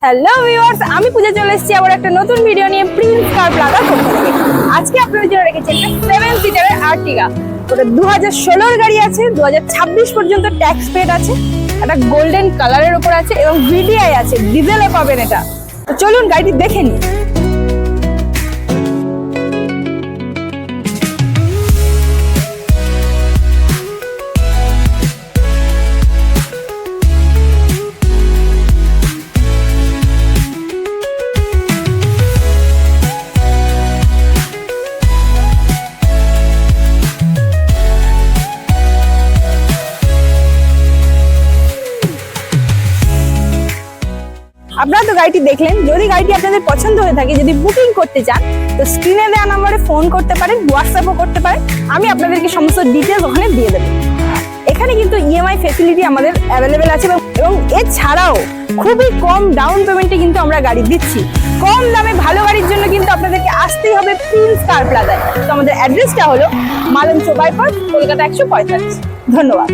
Hello viewers, আমি পূজা চলে এসেছি আবার একটা নতুন ভিডিও নিয়ে প্রিন্স কার প্লাজার পক্ষ থেকে। আজকে আপনাদের জন্য রেখেছি একটা 7 সিটারের আর্টিগা। ওটা 2016 গাড়ি আছে, 2026 পর্যন্ত ট্যাক্স পেড আছে, একটা গোল্ডেন কালারের উপর আছে এবং ভিডিআই আছে, ডিজেলে পাবেন এটা। তো চলুন গাড়িটি দেখে নিই। আপনারা তো গাড়িটি দেখলেন। যদি গাড়িটি আপনাদের পছন্দ হয়ে থাকে, যদি বুকিং করতে চান, তো স্ক্রিনে দেওয়া নম্বরে ফোন করতে পারেন, হোয়াটসঅ্যাপও করতে পারেন। আমি আপনাদেরকে সমস্ত ডিটেলস ওখানে দিয়ে দেবো। এখানে কিন্তু ইএমআই ফ্যাসিলিটি আমাদের অ্যাভেলেবেল আছে এবং এছাড়াও খুবই কম ডাউন পেমেন্টে কিন্তু আমরা গাড়ি দিচ্ছি। কম দামে ভালো গাড়ির জন্য কিন্তু আপনাদেরকে আসতেই হবে প্রিন্স কার প্লাজায়। তো আমাদের অ্যাড্রেসটা হলো মালঞ্চ বাইপাস, কলকাতা 145। ধন্যবাদ।